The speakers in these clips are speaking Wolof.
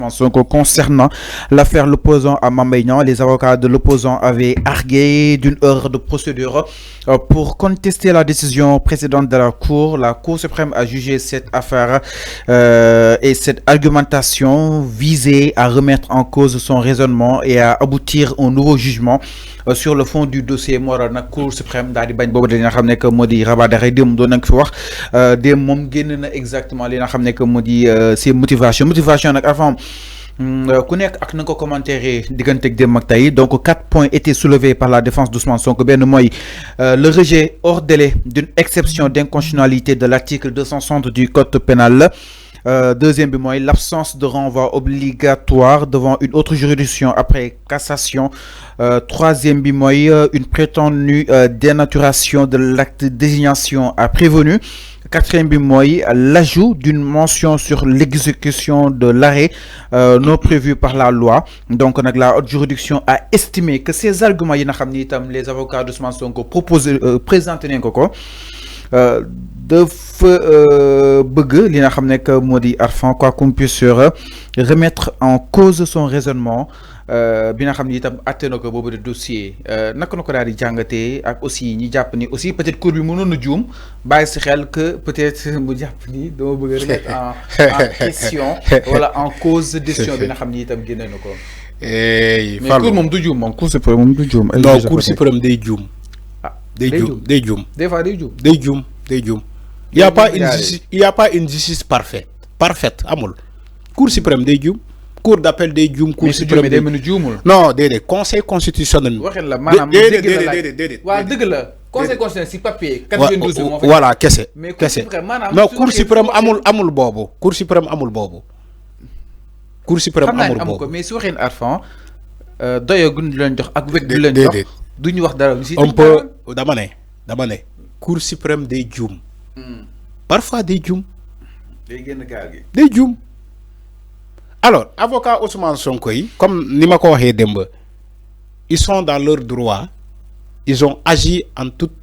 Sonko concernant l'affaire l'opposant à Mame Mbaye Niang. Les avocats de l'opposant avaient argué d'une heure de procédure pour contester la décision précédente de la Cour. La Cour suprême a jugé cette affaire et cette argumentation visait à remettre en cause son raisonnement et à aboutir à un nouveau jugement sur le fond du dossier. moo waral nag Cour suprême daal di bañ boobu dañu xam ne que moo di rabat d'arrêt démb doon nañ fi wax démb moom génn na exactement li nga xam ne que moo di ses motivation nag avant ku nekk ak na ko commentaire digganteeg démb ak tey. Donc 4 points étaient soulevés par la défense d'Ousmane Sonko. benn mooy le rejet hors délai d'une exception d'inconstitutionnalité de l'article 260 du code pénal. Deuxième bi mooy l'absence de renvoi obligatoire devant une autre juridiction après cassation. Troisième bi mooy une prétendue dénaturation de l'acte de désignation à prévenu. Quatrième bi mooy l'ajout d'une mention sur l'exécution de l'arrêt non prévu par la loi. Donc nag la haute juridiction a estimé que ces arguments yi nga xam ni itam les avocats d'Ousmane Sonko proposé présenté nañ ko dafa bëgg li nga xam ne que moo di Arfan quoi qu'on puisse remettre en cause son raisonnement bi nga xam ni itam àtte na ko boobu de dossier. naka na ko daal di jàngatee ak aussi ñi jàpp ni aussi peut-être cour bi mënoon na juum bàyyi si xel que peut-être mu jàpp ni dama bëgg a remettre en question wala en cause décision bi nga xam ni itam génne na ko. mais cour moom du juum moom cour suprême moom du juum. non cour suprême day juum. day juum day juum. des fois day juum. day juum day juum. il y a pas une justice parfaite amul. Cour suprême day juum. Cour d'appel day juum. Cour suprême day mën a juumul. non déedéet conseil constitutionnel. waxin la maanaam déedéet waaw dëgg la. conseil constitutionnel si papier. 92 moo fa voilà kese. mais kese maanaam non cour suprême amul boobu. cour suprême amul boobu. cour suprême amul boobu mais si waxin Arfan doyaguñ leen jox ak wet du leen jox. duñu wax dara si. on peut dama ne. Cour suprême day juum. parfois day juum. day génn gaal gi. day juum. alors avocat Ousmane Sonko yi comme ni ma ko waxee démb ils sont dans leur droit. Ils ont agi en toute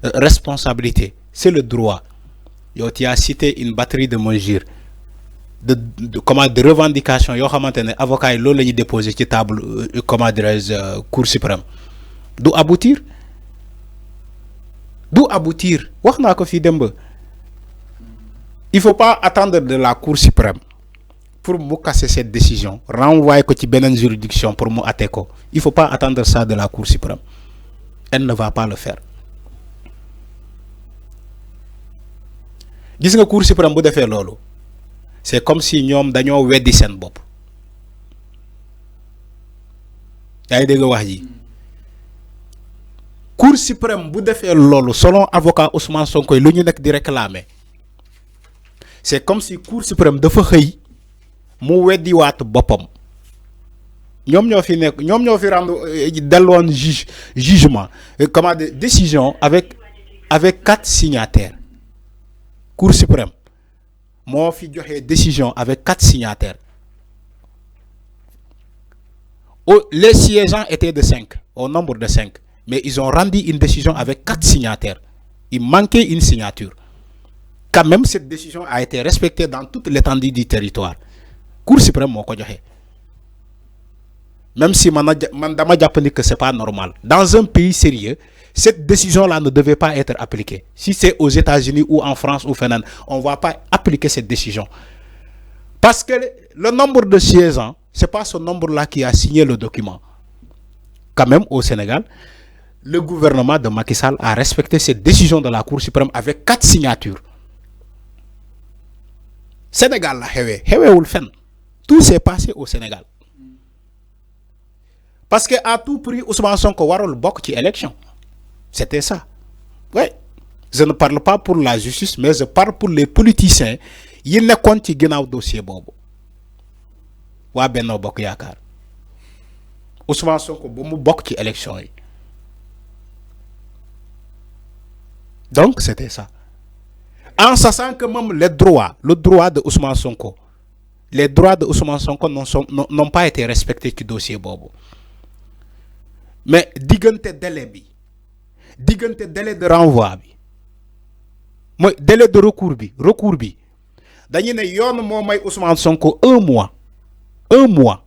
responsabilité. C'est le droit. Tu as cité une batterie de mesures de revendications. Yo xamantene avocat yi loolu lañuy déposer ci table Cour suprême. Du aboutir. Wax naa ko fi demb. Il faut pas attendre de la Cour suprême pour mu casser cette décision, renvoyer ko ci benen juridiction pour mu atte ko. Il faut pas attendre ça de la Cour suprême. Elle ne va pas le faire. Gis nga Cour suprême bu defee loolu c'est comme si ñoom dañoo weddi seen bopp. yaa ngi dégg wax ji. Cour suprême bu defee loolu selon avocat Ousmane Sonko lu ñu nekk di réclamer c'est comme si Cour suprême dafa xëy mu weddi waat boppam. ñoom ñoo fi rendre delloon jugement décision avec 4 signataires. Cour suprême moo fi joxe décision avec 4 signataires. Les siégeants étaient de 5, au nombre de 5, mais ils ont rendu une décision avec 4 signataires. Il manquait une signature. Quand même, cette décision a été respectée dans toute l'étendue du territoire. Cour suprême moo ko joxe. Même si dama jàpp ni que c'est pas normal. Dans un pays sérieux, cette décision-là ne devait pas être appliquée. Si c'est aux États-Unis ou en France ou feneen, on va pas appliquer cette décision. Parce que le nombre de siégeants, c'est pas ce nombre-là qui a signé le document. Quand même, au Sénégal, le gouvernement de Macky Sall a respecté cette décision de la Cour suprême avec 4 signatures. Sénégal la xewewul fenn. Tout s'est passé au Sénégal. Parce que à tout prix Ousmane Sonko warul bokk ci élection. C'était ça. Ouais. Je ne parle pas pour la justice, mais je parle pour les politiciens yi nekkoon ci ginnaaw dossier boobu. Waa Benno Bokk Yaakaar. Ousmane Sonko bu mu bokk ci élection yi. Donc c'était ça. En sachant que même le droit de Ousmane Sonko, les droits de Ousmane Sonko n'ont pas été respectés ci dossier boobu. Mais diggante délai de renvoi bi mooy délai de recours bi dañu ne yoon moo may Ousmane Sonko 1 mois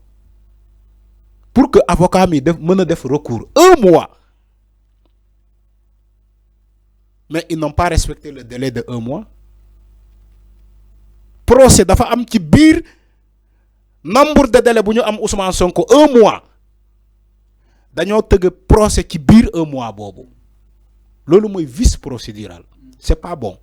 pour que avocat mi mën a def recours 1 mois mais ils n'ont pas respecté le délai de 1 mois. Procès dafa am ci biir nombre de délai bu ñu am Ousmane Sonko 1 mois dañoo tëgg procès ci biir 1 mois boobu loolu mooy vice procédural c'est pas bon.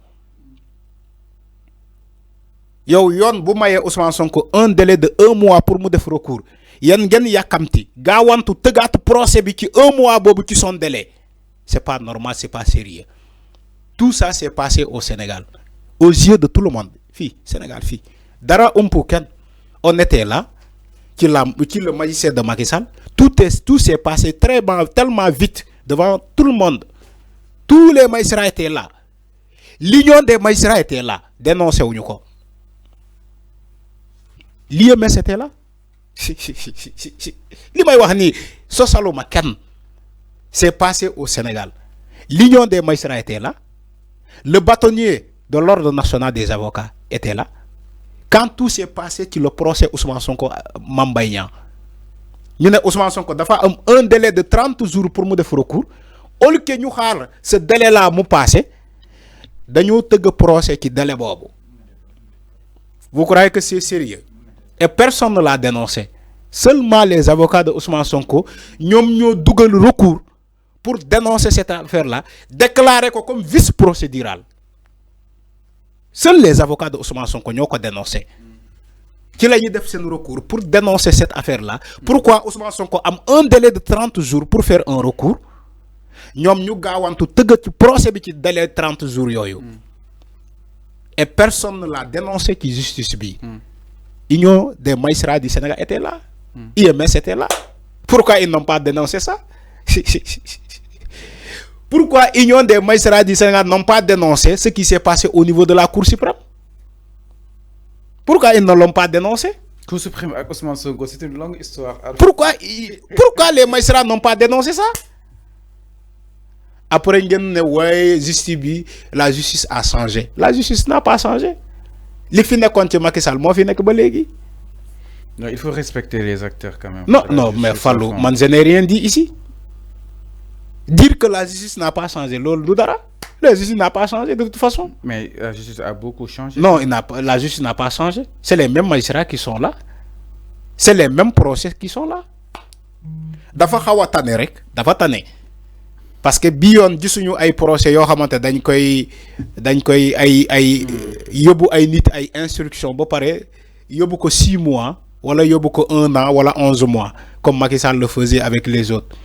yow yoon bu mayee Ousmane Sonko un délai de 1 mois pour mu def recours yan ngeen yàkkamti gaawantu tëggaat procès bi ci 1 mois boobu ci son délai c'est pas normal, c'est pas sérieux. Tout ça s'est passé au Sénégal aux yeux de tout le monde. Sénégal dara ken on était là qui le magistère de Macky Sall, tout s'est passé tellement vite devant tout le monde. Tous les magistrats étaient là, l'union des magistrats était là, dénoncé wuñu ko. L'IMS était là. Li may wax ni sosaluma ken, c'est passé au Sénégal. L'union des magistrats était là, le bâtonnier de l'ordre national des avocats était là. Quand tout s'est passé sur le procès Ousmane Sonko Mame Mbaye Niang, ñu ne Ousmane Sonko dafa am un délai de 30 jours pour mu def recours. Au lieu que ñu xaar ce délai là mu passé, dañoo tëgg procès ci délai boobu. Vous croyez que c'est sérieux? Et personne ne l'a dénoncé. Seulement les avocats de Ousmane Sonko ñoom ñoo dugal recours pour dénoncer cette affaire là, déclarer ko comme vice procédural. Seuls les avocats de Ousmane Sonko ñoo ko dénoncé. Qui la ñuy def seen recours pour dénoncer cette affaire là. Pourquoi Ousmane Sonko a un délai de 30 jours pour faire un recours? ñoom ñu gaawantu tëgg ci procès bi ci délai 30 jours yooyu. Et personne ne l'a dénoncé ci justice bi. Union des magistrats du Sénégal était là. IMS était là. Pourquoi ils n'ont pas dénoncé ça? Pourquoi Union des magistrats du Sénégal n'ont pas dénoncé ce qui s'est passé au niveau de la Cour suprême? Pourquoi ils ne l'ont pas dénoncé? Cour suprême avec Ousmane Sonko, c'est une longue histoire. Pourquoi les magistrats n'ont pas dénoncé ça? Après, ouais, la justice a changé. La justice n'a pas changé. Les fins contre Macky Sall, moi, non, il faut respecter les acteurs quand même. Non, mais Fallou, je n'ai rien dit ici. Dire que la justice n'a pas changé, la justice n'a pas changé de toute façon. Mais la justice a beaucoup changé. Non, la justice n'a pas changé. C'est les mêmes magistrats qui sont là. C'est les mêmes procès qui sont là. Dafa xawa tane rek, dafa tane. Parce que biyon gisuñu ay procès yo xamanté dañ koy ay yobu ay nit ay instruction ba paré yobu ko 6 mois wala yobu ko 1 an wala 11 mois comme Macky Sall le faisait avec les autres.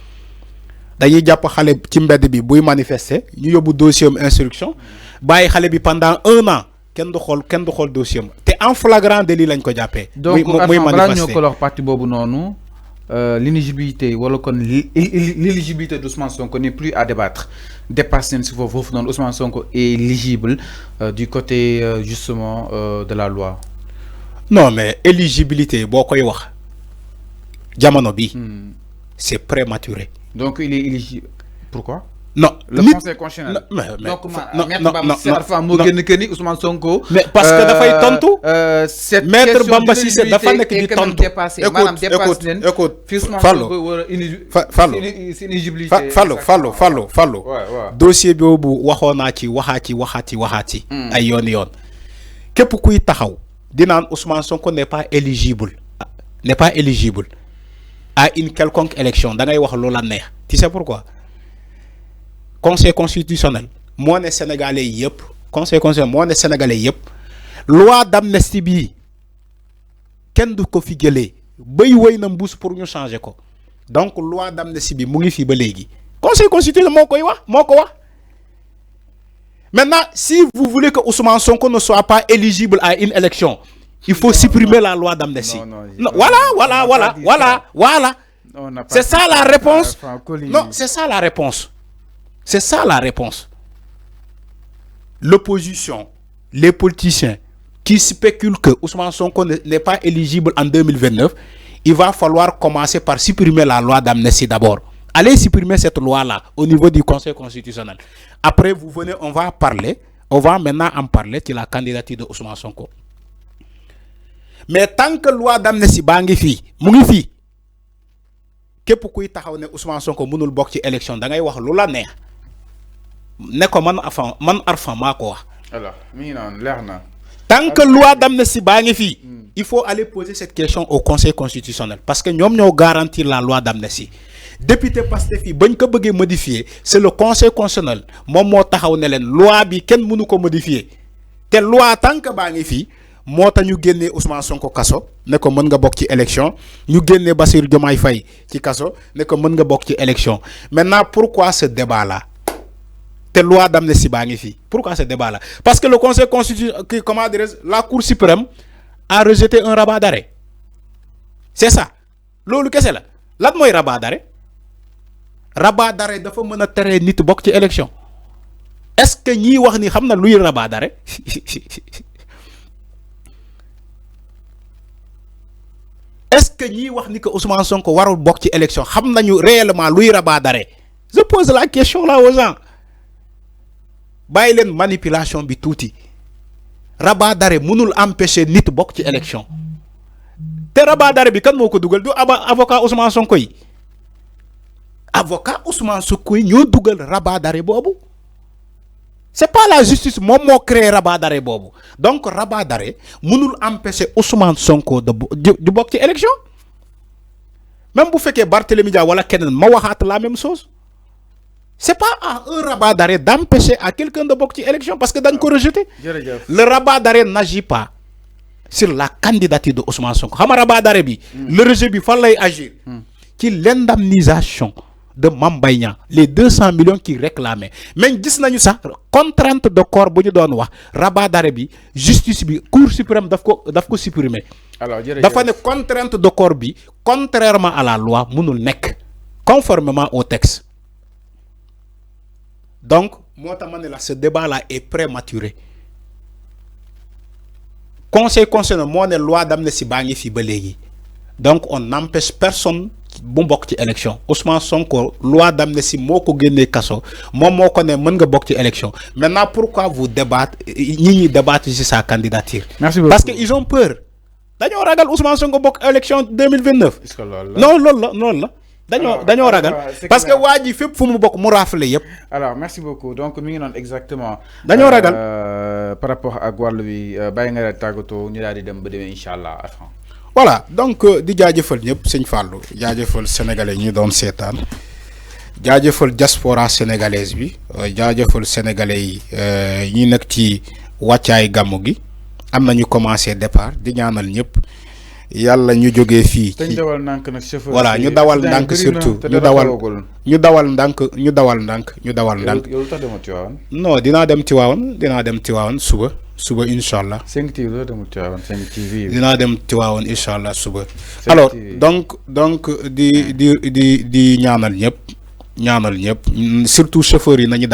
Dañuy japp xalé ci mbéd bi buy manifester ñu yobu dossier instruction baye xalé bi pendant 1 an kenn du xol dossier té en flagrant délit lañ ko jappé. Donc muy manifester donc parti bobu nonu l'inéligibilité wala kon l'éligibilité d'Ousmane Sonko n'est plus à débattre. Dépasse si vous non Ousmane Sonko est éligible du côté justement de la loi. Non mais éligibilité bokoy wax jamono bi c'est prématuré. Donc il est éligible. Pourquoi? Non, le Conseil constitutionnel. Donc Ousmane Sonko. Mais parce que dafay tontu. Maître Bamba Cissé dafa nek di tontu. Fallo. Dossier boobu waxona ci waxati. Ay yoon. Képp kuy taxaw di naan Ousmane Sonko n'est pas éligible à une quelconque élection da ngay wax loola neex. Tu sais pourquoi? Conseil constitutionnel moo ne sénégalais yépp conseil constitutionnel moo ne sénégalais yépp loi d'amnistie bi kenn du ko fi jëlee bay wéy na mbuus pour ñu changer ko donc loi d'amnistie bi mu ngi fi ba légui conseil constitutionnel moo ko wax. Maintenant si vous voulez que Ousmane Sonko ne soit pas éligible à une élection, il faut supprimer la loi d'amnistie. Voilà. C'est ça la réponse. Non, c'est ça la réponse. C'est ça la réponse. L'opposition, les politiciens qui spéculent que Ousmane Sonko n'est pas éligible en 2029, il va falloir commencer par supprimer la loi d'amnistie d'abord. Allez supprimer cette loi-là au niveau du Conseil constitutionnel. Après, vous venez, on va maintenant en parler de la candidature de Ousmane Sonko. mais tant que loi d'amnistie baa ngi fii mu ngi fii képp kuy taxaw ne Ousmane Sonko mënul bokk ci élection da ngay wax lu la neex ne ko man Arfan maa ko wax. alors mi ngi noonu leer na. tant que loi d'amnistie baa ngi fii il faut aller poser cette question au conseil constitutionnel parce que ñoom ñoo garantir la loi d'amnistie député Pastef yi bañ ko bëggee modifier c'est le conseil constitutionnel moom moo taxaw ne leen loi bi kenn mënu ko modifier te loi tant que baa ngi fii moo tax ñu génnee Ousmane Sonko kaso ne ko mën nga bokk ci élection ñu génnee Bassirou Diomaye Faye ci kaso ne ko mën nga bokk ci élection maintenant pourquoi ce débat là te loi d'amnistie baa ngi fii pourquoi ce débat là parce que le conseil constitutionnel comment dirais-je la cour suprême a rejeté un rabat d'arrêt c'est ça loolu kese la lan mooy rabat d'arrêt dafa mën a tere nit bokk ci élection est-ce que ñiy wax ni xam na luy rabat d'arrêt est-ce que ñiy wax ni que Ousmane Sonko warul bokk ci élection xam nañu réellement luy rabat d'arrêt je pose la question là aux gens bàyyi leen manipulation bi tuuti rabat d'arrêt mënul empêcher nit bokk ci élection te rabat d'arrêt bi kan moo ko dugal du avocat Ousmane Sonko yi avocat Ousmane Sonko yi ñoo dugal rabat d'arrêt boobu c'est pas la justice moom moo créé rabat d'arrêt boobu donc rabat d'arrêt mënul empêcher Ousmane Sonko du bokk ci élection même bu fekkee Barthélémy Dias wala keneen ma waxaat la même chose c'est pas un rabat d'arrêt d'empêcher à quelqu'un de bokk ci élection parce que dañ ko rejeter le rabat d'arrêt n'agit pas sur la candidature de Ousmane Sonko xam nga rabat d'arrêt bi le rejet bi fan lay agir ci l'indemnisation de Mame Mbaye Niang les 200 millions qui réclamaient mais gis nañu sax contrainte de corps bu ñu doon wax rabat d'arrêt bi justice bi cour suprême daf ko supprimer alors dafa ne contrainte de corps bi contrairement à la loi mënul nekk conformément au texte donc moo tax ma ne la ce débat là est prématuré conseil constitutionnel moo ne loi d'amnistie baa ngi fi ba léegi donc on n'empêche personne bu bokk ci élection Ousmane Sonko loi d'amnistie moo ko génnee kaso moom moo ko ne mën nga bokk ci élection maintenant pourquoi vous débattez ñi débattre ci sa candidature. Merci beaucoup. Parce que ils ont peur dañoo ragal Ousmane Sonko bokk élection 2029. est-ce que loolu la non loolu la dañoo ragal parce que waa ji fépp fu mu bokk mu rafle yëpp. alors merci beaucoup donc mi ngi noonu exactement. dañoo ragal par rapport ak wàllu bi bàyyi nga tàggatoo ñu daal di dem ba demee incha allah. voilà donc di jaajëfal ñëpp sëñ Fallou jaajëfal sénégalais ñi doon seetaan jaajëfal diaspora sénégalaise bi jaajëfal sénégalais yi ñi nekk ci wàccaay gàmmu gi am na ñu commencé départ di ñaanal ñëpp yàlla ñu jógee fii. ci dawal ndànk nag chauffeur voilà ñu dawal ndànk surtout ñu dawal ndànk. yow tax demoo Tivaouane. non dinaa dem Tivaouane suba incha allah. 5TV la demul Tivaouane 5TV. dinaa dem Tivaouane incha allah suba. alors donc di ñaanal ñëpp surtout chauffeurs yi nañu daw.